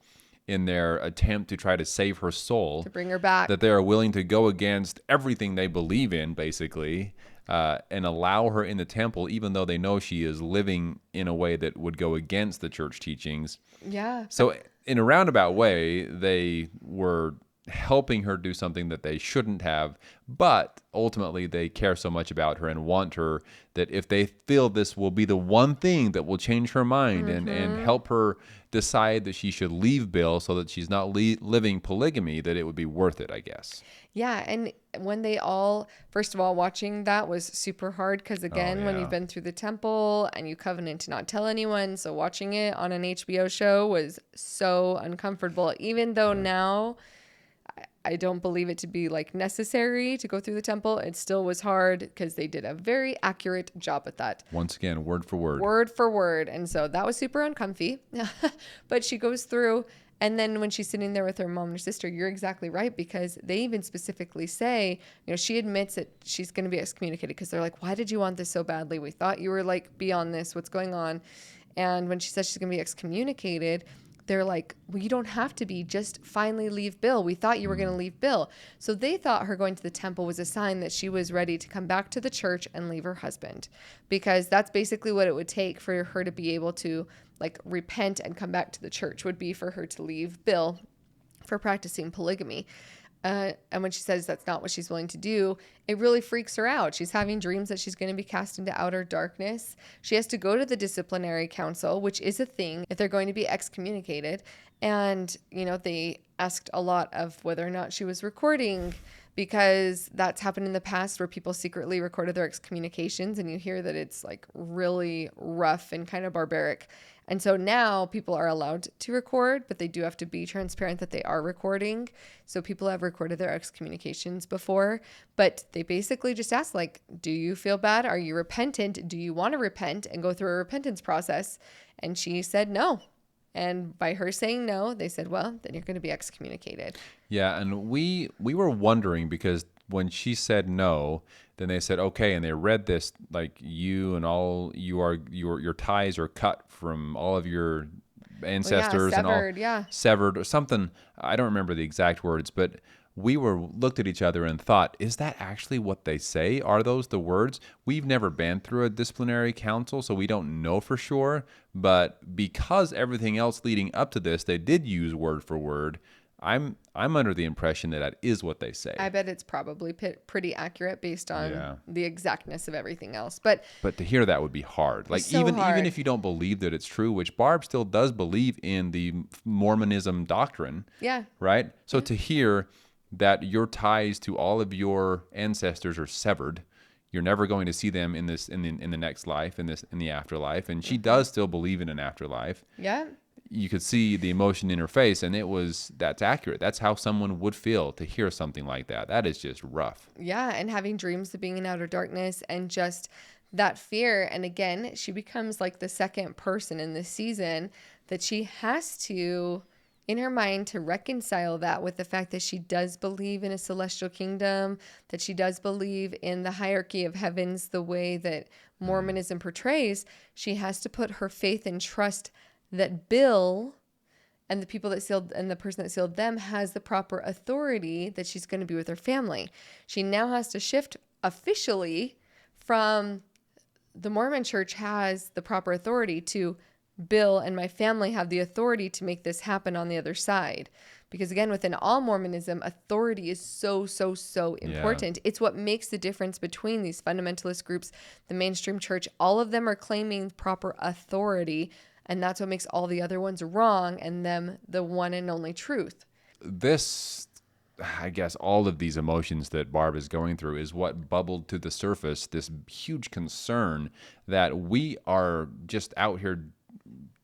in their attempt to try to save her soul, to bring her back, that they are willing to go against everything they believe in, basically, and allow her in the temple, even though they know she is living in a way that would go against the church teachings. Yeah. So in a roundabout way, they were helping her do something that they shouldn't have, but ultimately they care so much about her and want her that if they feel this will be the one thing that will change her mind and help her decide that she should leave Bill so that she's not living polygamy, that it would be worth it, I guess. Yeah, and when they all, first of all, watching that was super hard because, Oh, again, when yeah. you've been through the temple and you covenant to not tell anyone, so watching it on an HBO show was so uncomfortable. Even though now I don't believe it to be like necessary to go through the temple, it still was hard because they did a very accurate job at that. Once again, word for word. Word for word. And so that was super uncomfy. But she goes through, and then when she's sitting there with her mom and her sister, you're exactly right, because they even specifically say, she admits that she's going to be excommunicated because they're like, why did you want this so badly? We thought you were like beyond this. What's going on? And when she says she's going to be excommunicated, they're like, well, you don't have to be. Just finally leave Bill. We thought you were going to leave Bill. So they thought her going to the temple was a sign that she was ready to come back to the church and leave her husband, because that's basically what it would take for her to be able to like repent and come back to the church, would be for her to leave Bill for practicing polygamy. And when she says that's not what she's willing to do, it really freaks her out. She's having dreams that she's going to be cast into outer darkness. She has to go to the disciplinary council, which is a thing if they're going to be excommunicated. And, they asked a lot of whether or not she was recording, because that's happened in the past where people secretly recorded their excommunications, and you hear that it's like really rough and kind of barbaric. And so now people are allowed to record, but they do have to be transparent that they are recording. So people have recorded their excommunications before, but they basically just ask, like, do you feel bad? Are you repentant? Do you want to repent and go through a repentance process? And she said no. And by her saying no, they said, well, then you're going to be excommunicated. Yeah, and we were wondering, because when she said no, then they said, okay, and they read this, like, you and all your ties are cut from all of your ancestors, severed, and all yeah. severed or something. I don't remember the exact words, but we looked at each other and thought, is that actually what they say? Are those the words? We've never been through a disciplinary council, so we don't know for sure. But because everything else leading up to this, they did use word for word, I'm under the impression that is what they say. I bet it's probably pretty accurate based on the exactness of everything else. But to hear that would be hard. Like, so even hard. if you don't believe that it's true, which Barb still does believe in the Mormonism doctrine. Yeah. Right? So to hear that your ties to all of your ancestors are severed, you're never going to see them in the next life, in the afterlife, and she does still believe in an afterlife. Yeah. You could see the emotion in her face, and that's accurate. That's how someone would feel to hear something like that. That is just rough. Yeah, and having dreams of being in outer darkness and just that fear. And again, she becomes like the second person in this season that she has to, in her mind, to reconcile that with the fact that she does believe in a celestial kingdom, that she does believe in the hierarchy of heavens the way that Mormonism portrays. She has to put her faith and trust that Bill and the people that sealed and the person that sealed them has the proper authority, that she's going to be with her family. She now has to shift officially from the Mormon church has the proper authority to Bill and my family have the authority to make this happen on the other side. Because again, within all Mormonism, authority is so, so, so important. Yeah. It's what makes the difference between these fundamentalist groups, the mainstream church. All of them are claiming proper authority, and that's what makes all the other ones wrong and them the one and only truth. This, I guess, all of these emotions that Barb is going through is what bubbled to the surface, this huge concern that we are just out here,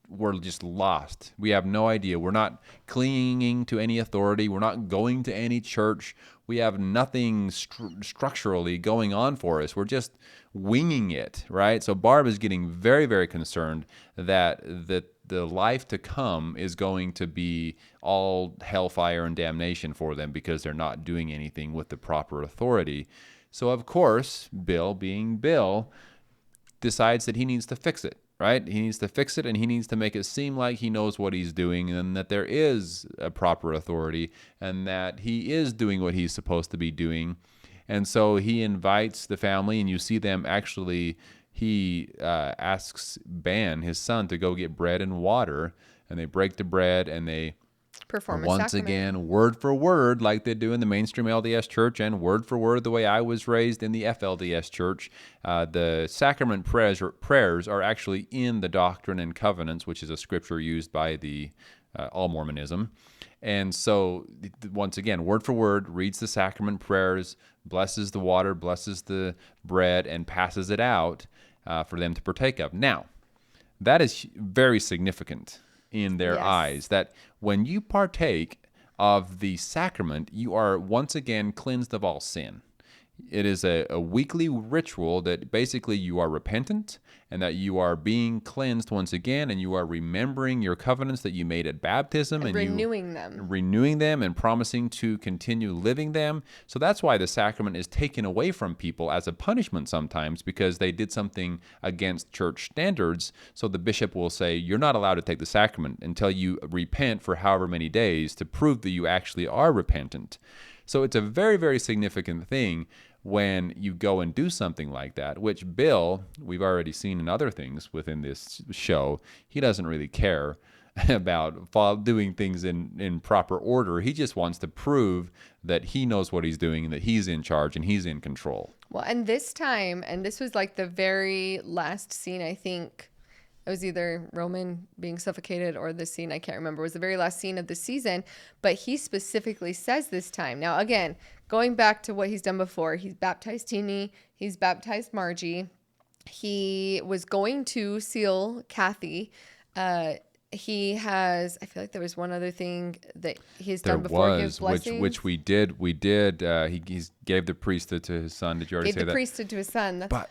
we're just lost. We have no idea. We're not clinging to any authority. We're not going to any church. We have nothing structurally going on for us. We're just winging it, right? So Barb is getting very, very concerned that the life to come is going to be all hellfire and damnation for them because they're not doing anything with the proper authority. So, of course, Bill, being Bill, decides that he needs to fix it. Right? He needs to fix it, and he needs to make it seem like he knows what he's doing and that there is a proper authority and that he is doing what he's supposed to be doing. And so he invites the family, and you see them actually, he asks Ban, his son, to go get bread and water, and they break the bread and they perform a once sacrament. Again, word for word, like they do in the mainstream LDS church, and word for word the way I was raised in the FLDS church. The sacrament prayers are actually in the Doctrine and Covenants, which is a scripture used by the all Mormonism. And so, once again, word for word, reads the sacrament prayers, blesses the water, blesses the bread, and passes it out for them to partake of. Now, that is very significant in their eyes, that when you partake of the sacrament, you are once again cleansed of all sin. It is a weekly ritual that basically you are repentant and that you are being cleansed once again, and you are remembering your covenants that you made at baptism and renewing them and promising to continue living them. So that's why the sacrament is taken away from people as a punishment sometimes, because they did something against church standards. So the bishop will say, you're not allowed to take the sacrament until you repent for however many days to prove that you actually are repentant. So it's a very, very significant thing when you go and do something like that, which Bill, we've already seen in other things within this show, he doesn't really care about doing things in proper order. He just wants to prove that he knows what he's doing and that he's in charge and he's in control. Well, and this time, and this was like the very last scene, I think, it was either Roman being suffocated or the scene, I can't remember. It was the very last scene of the season. But he specifically says this time. Now, again, going back to what he's done before, he's baptized Teeny, he's baptized Margie. He was going to seal Kathy. He has, I feel like there was one other thing that he's done before. Which we did. He gave the priesthood to his son. Did you already say that? Gave the priesthood to his son. But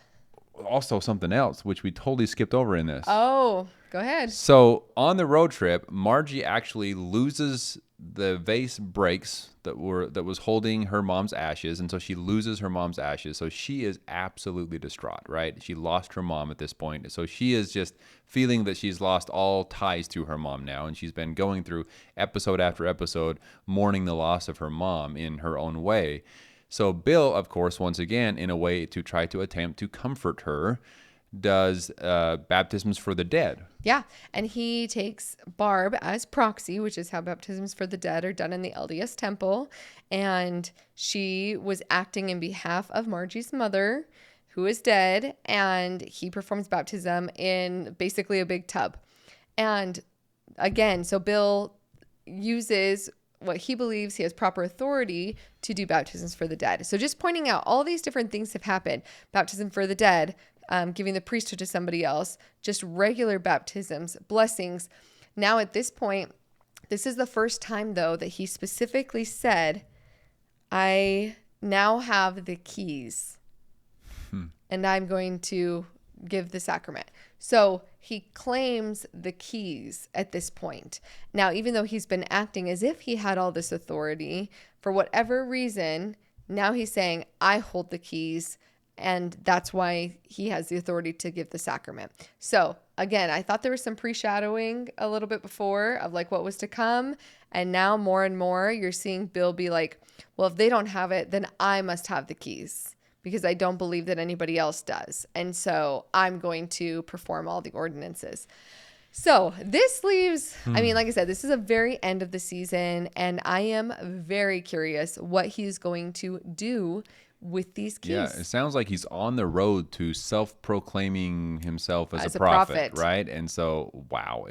also something else, which we totally skipped over in this. Oh, go ahead. So on the road trip, Margie actually loses the vase breaks that was holding her mom's ashes, and so she loses her mom's ashes. So she is absolutely distraught, right? She lost her mom at this point. So she is just feeling that she's lost all ties to her mom now, and she's been going through episode after episode mourning the loss of her mom in her own way. So Bill, of course, once again, in a way to try to attempt to comfort her, does baptisms for the dead. Yeah, and he takes Barb as proxy, which is how baptisms for the dead are done in the LDS temple. And she was acting in behalf of Margie's mother, who is dead, and he performs baptism in basically a big tub. And again, so Bill uses what he believes he has proper authority to do baptisms for the dead. So just pointing out all these different things have happened. Baptism for the dead, giving the priesthood to somebody else, just regular baptisms, blessings. Now at this point, this is the first time though that he specifically said, I now have the keys and I'm going to give the sacrament. So he claims the keys at this point. Now, even though he's been acting as if he had all this authority, for whatever reason, now he's saying, I hold the keys, and that's why he has the authority to give the sacrament. So again, I thought there was some pre-shadowing a little bit before of like what was to come. And now more and more you're seeing Bill be like, well, if they don't have it, then I must have the keys, because I don't believe that anybody else does. And so I'm going to perform all the ordinances. So this leaves, I mean, like I said, this is a very end of the season, and I am very curious what he's going to do with these keys. Yeah, it sounds like he's on the road to self-proclaiming himself as a prophet, right? And so, wow.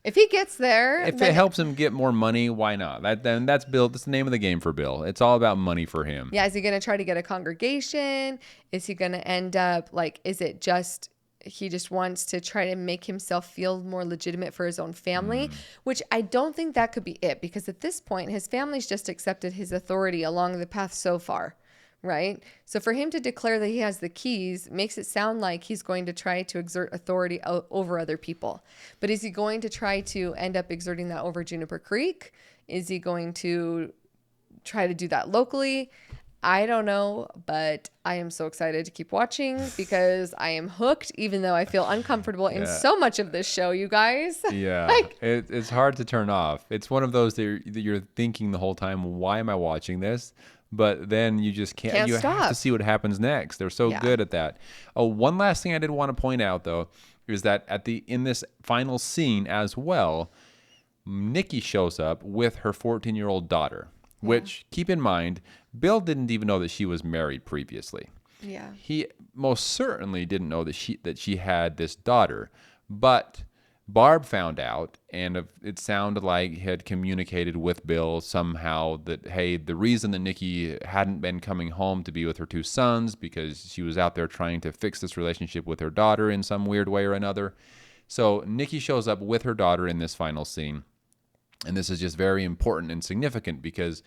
If he gets there, if it helps him get more money, why not? That's Bill. That's the name of the game for Bill. It's all about money for him. Yeah, is he going to try to get a congregation? Is he going to end up like? Is it just he just wants to try to make himself feel more legitimate for his own family? Which I don't think that could be it, because at this point, his family's just accepted his authority along the path so far. Right? So for him to declare that he has the keys makes it sound like he's going to try to exert authority over other people. But is he going to try to end up exerting that over Juniper Creek? Is he going to try to do that locally? I don't know, but I am so excited to keep watching because I am hooked, even though I feel uncomfortable in so much of this show, you guys. Yeah, it's hard to turn off. It's one of those that you're thinking the whole time, why am I watching this? But then you just can't you stop. Have to see what happens next. They're so good at that. Oh, one last thing I did want to point out, though, is that in this final scene as well, Nikki shows up with her 14-year-old daughter, which, keep in mind, Bill didn't even know that she was married previously. Yeah. He most certainly didn't know that she had this daughter. But Barb found out, and it sounded like he had communicated with Bill somehow that, hey, the reason that Nikki hadn't been coming home to be with her 2 sons because she was out there trying to fix this relationship with her daughter in some weird way or another. So Nikki shows up with her daughter in this final scene. And this is just very important and significant because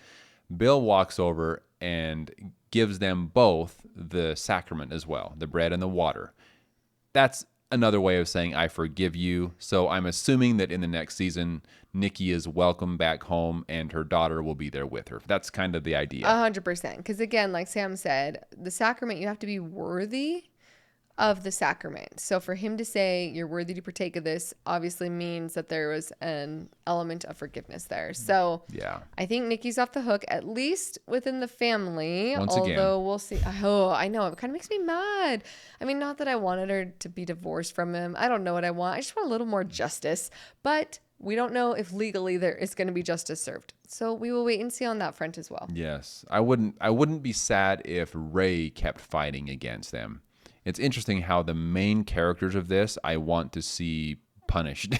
Bill walks over and gives them both the sacrament as well, the bread and the water. That's another way of saying I forgive you. So I'm assuming that in the next season, Nikki is welcome back home and her daughter will be there with her. That's kind of the idea. 100%. Because again, like Sam said, the sacrament, you have to be worthy of the sacrament. So for him to say you're worthy to partake of this obviously means that there was an element of forgiveness there. So yeah, I think Nikki's off the hook, at least within the family. Once although again. we'll see. Oh, I know. It kind of makes me mad. I mean, not that I wanted her to be divorced from him. I don't know what I want. I just want a little more justice. But we don't know if legally there is going to be justice served. So we will wait and see on that front as well. Yes. I wouldn't be sad if Ray kept fighting against them. It's interesting how the main characters of this I want to see punished.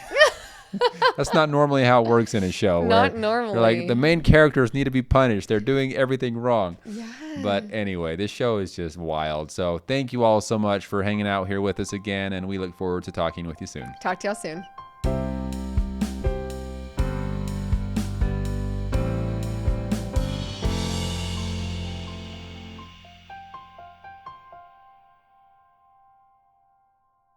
That's not normally how it works in a show. Not normally. They're like, the main characters need to be punished. They're doing everything wrong. Yeah. But anyway, this show is just wild. So thank you all so much for hanging out here with us again, and we look forward to talking with you soon. Talk to y'all soon.